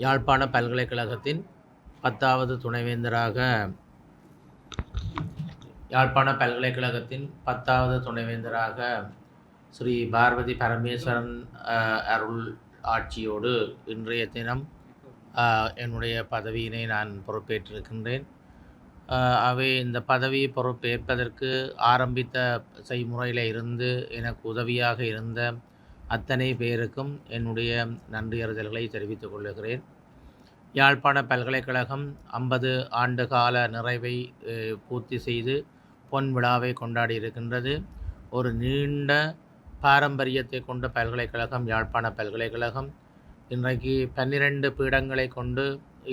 யாழ்ப்பாண பல்கலைக்கழகத்தின் 10வது துணைவேந்தராக ஸ்ரீ பார்வதி பரமேஸ்வரன் அருள் ஆட்சியோடு இன்றைய தினம் என்னுடைய பதவியினை நான் பொறுப்பேற்றிருக்கின்றேன். அவை இந்த பதவி பொறுப்பேற்பதற்கு ஆரம்பித்த செய்முறையில் இருந்து எனக்கு உதவியாக இருந்த அத்தனை பேருக்கும் என்னுடைய நன்றியறிதல்களை தெரிவித்துக் கொள்கிறேன். யாழ்ப்பாண பல்கலைக்கழகம் 50 ஆண்டு கால நிறைவை பூர்த்தி செய்து பொன் விழாவை கொண்டாடி இருக்கின்றது. ஒரு நீண்ட பாரம்பரியத்தை கொண்ட பல்கலைக்கழகம் யாழ்ப்பாண பல்கலைக்கழகம். இன்றைக்கு 12 பீடங்களை கொண்டு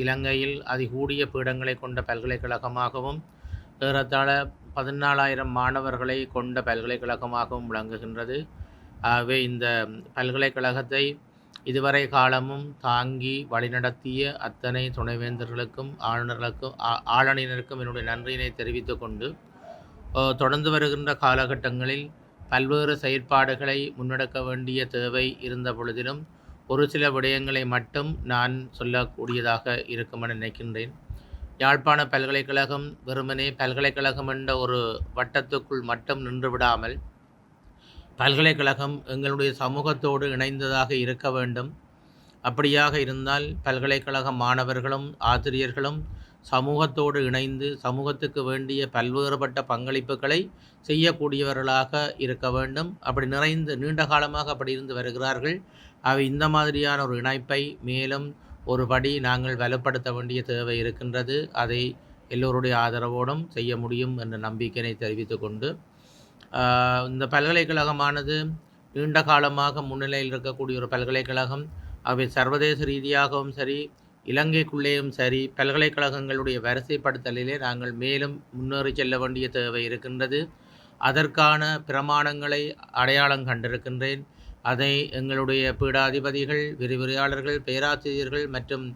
இலங்கையில் அதிகூடிய பீடங்களை கொண்ட பல்கலைக்கழகமாகவும் ஏறத்தாழ 14,000 மாணவர்களை கொண்ட பல்கலைக்கழகமாகவும் விளங்குகின்றது. ஆகவே இந்த பல்கலைக்கழகத்தை இதுவரை காலமும் தாங்கி வழிநடத்திய அத்தனை துணைவேந்தர்களுக்கும் ஆளுநருக்கும் என்னுடைய நன்றியினை தெரிவித்து கொண்டு தொடர்ந்து வருகின்ற காலகட்டங்களில் பல்வேறு செயற்பாடுகளை முன்னெடுக்க வேண்டிய தேவை இருந்த பொழுதிலும் ஒரு சில விடயங்களை மட்டும் நான் சொல்லக்கூடியதாக இருக்கும் என நினைக்கின்றேன். யாழ்ப்பாண பல்கலைக்கழகம் வெறுமனே பல்கலைக்கழகம் என்ற ஒரு வட்டத்துக்குள் மட்டும் நின்று விடாமல் பல்கலைக்கழகம் எங்களுடைய சமூகத்தோடு இணைந்ததாக இருக்க வேண்டும். அப்படியாக இருந்தால் பல்கலைக்கழக மாணவர்களும் ஆசிரியர்களும் சமூகத்தோடு இணைந்து சமூகத்துக்கு வேண்டிய பல்வேறுபட்ட பங்களிப்புகளை செய்யக்கூடியவர்களாக இருக்க வேண்டும். அப்படி நீண்ட காலமாக அப்படி இருந்து வருகிறார்கள். அவை இந்த மாதிரியான ஒரு இணைப்பை மேலும் ஒரு படி நாங்கள் வலுப்படுத்த வேண்டிய தேவை இருக்கின்றது. அதை எல்லோருடைய ஆதரவோடும் செய்ய முடியும் என்ற நம்பிக்கையை தெரிவித்து கொண்டு இந்த பல்கலைக்கழகமானது நீண்ட காலமாக முன்னிலையில் இருக்கக்கூடிய ஒரு பல்கலைக்கழகம். அவை சர்வதேச ரீதியாகவும் சரி இலங்கைக்குள்ளேயும் சரி பல்கலைக்கழகங்களுடைய வரிசைப்படுத்தலிலே நாங்கள் மேலும் முன்னேறி செல்ல வேண்டிய தேவை இருக்கின்றது. அதற்கான பிரமாணங்களை அடையாளம் கண்டிருக்கின்றேன். அதை எங்களுடைய பீடாதிபதிகள், விரிவுரையாளர்கள், பேராசிரியர்கள் மற்றும்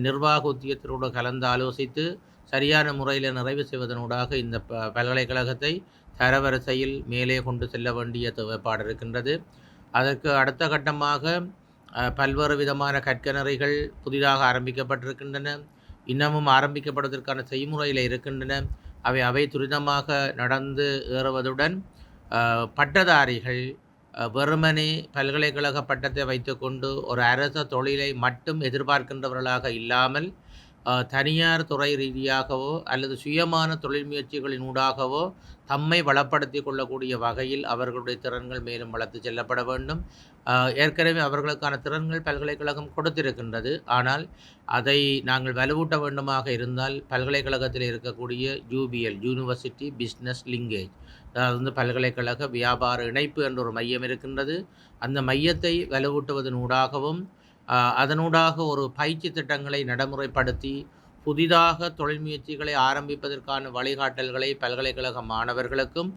நிர்வாக உத்தியோகத்தரோடு கலந்து ஆலோசித்து சரியான முறையில் நிறைவு செய்வதனூடாக இந்த பல்கலைக்கழகத்தை தரவரிசையில் மேலே கொண்டு செல்ல வேண்டிய தேவைப்பாடு இருக்கின்றது. அதற்கு அடுத்த கட்டமாக பல்வேறு விதமான கற்கனறைகள் புதிதாக ஆரம்பிக்கப்பட்டிருக்கின்றன. இன்னமும் ஆரம்பிக்கப்படுவதற்கான செய்முறையில் இருக்கின்றன. அவை துரிதமாக நடந்து ஏறுவதுடன் பட்டதாரிகள் வெறுமனே பல்கலைக்கழக பட்டத்தை வைத்துக்கொண்டு ஒரு அரச தொழிலை மட்டும் எதிர்பார்க்கின்றவர்களாக இல்லாமல் தனியார் துறை ரீதியாகவோ அல்லது சுயமான தொழில் முயற்சிகளினூடாகவோ தம்மை வளப்படுத்தி கொள்ளக்கூடிய வகையில் அவர்களுடைய திறன்கள் மேலும் வளர்த்து செல்லப்பட வேண்டும். ஏற்கனவே அவர்களுக்கான திறன்கள் பல்கலைக்கழகம் கொடுத்திருக்கின்றது. ஆனால் அதை நாங்கள் வலுவூட்ட வேண்டுமாக இருந்தால் பல்கலைக்கழகத்தில் இருக்கக்கூடிய UBL யூனிவர்சிட்டி பிஸ்னஸ் லிங்கேஜ், அதாவது பல்கலைக்கழக வியாபார இணைப்பு என்ற ஒரு மையம் இருக்கின்றது. அந்த மையத்தை வலுவூட்டுவதனூடாகவும் அதனூடாக ஒரு பயிற்சி திட்டங்களை நடைமுறைப்படுத்தி புதிதாக தொழில் முயற்சிகளை ஆரம்பிப்பதற்கான வழிகாட்டல்களை பல்கலைக்கழக மாணவர்களுக்கும்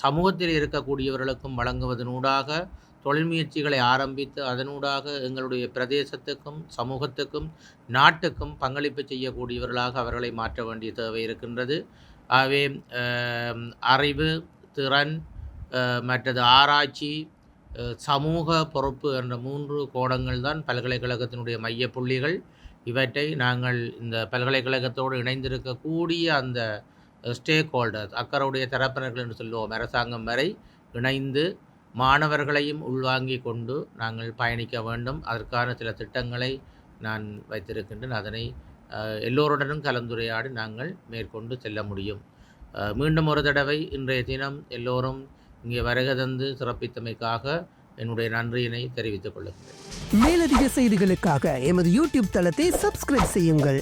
சமூகத்தில் இருக்கக்கூடியவர்களுக்கும் வழங்குவதனூடாக தொழில் முயற்சிகளை ஆரம்பித்து அதனூடாக எங்களுடைய பிரதேசத்துக்கும் சமூகத்துக்கும் நாட்டுக்கும் பங்களிப்பு செய்யக்கூடியவர்களாக அவர்களை மாற்ற வேண்டிய தேவை இருக்கின்றது. ஆகவே அறிவு, திறன், மற்றது ஆராய்ச்சி, சமூக பொறுப்பு என்ற 3 கோணங்கள் தான் பல்கலைக்கழகத்தினுடைய மைய புள்ளிகள். இவற்றை நாங்கள் இந்த பல்கலைக்கழகத்தோடு இணைந்திருக்கக்கூடிய அந்த ஸ்டேக் ஹோல்டர்ஸ், அக்கறையுடைய தரப்பினர்கள் என்று சொல்லுவோம், அரசாங்கம் வரை இணைந்து மாணவர்களையும் உள்வாங்கி கொண்டு நாங்கள் பயணிக்க வேண்டும். அதற்கான சில திட்டங்களை நான் வைத்திருக்கின்றேன். அதனை எல்லோருடனும் கலந்துரையாடி நாங்கள் மேற்கொண்டு செல்ல முடியும். மீண்டும் ஒரு தடவை இன்றைய தினம் எல்லோரும் இங்கே வருகை தந்து சிறப்பித்தமைக்காக என்னுடைய நன்றியினை தெரிவித்துக் கொள்கிறேன். மேலதிக செய்திகளுக்காக எமது யூடியூப் தளத்தை சப்ஸ்கிரைப் செய்யுங்கள்.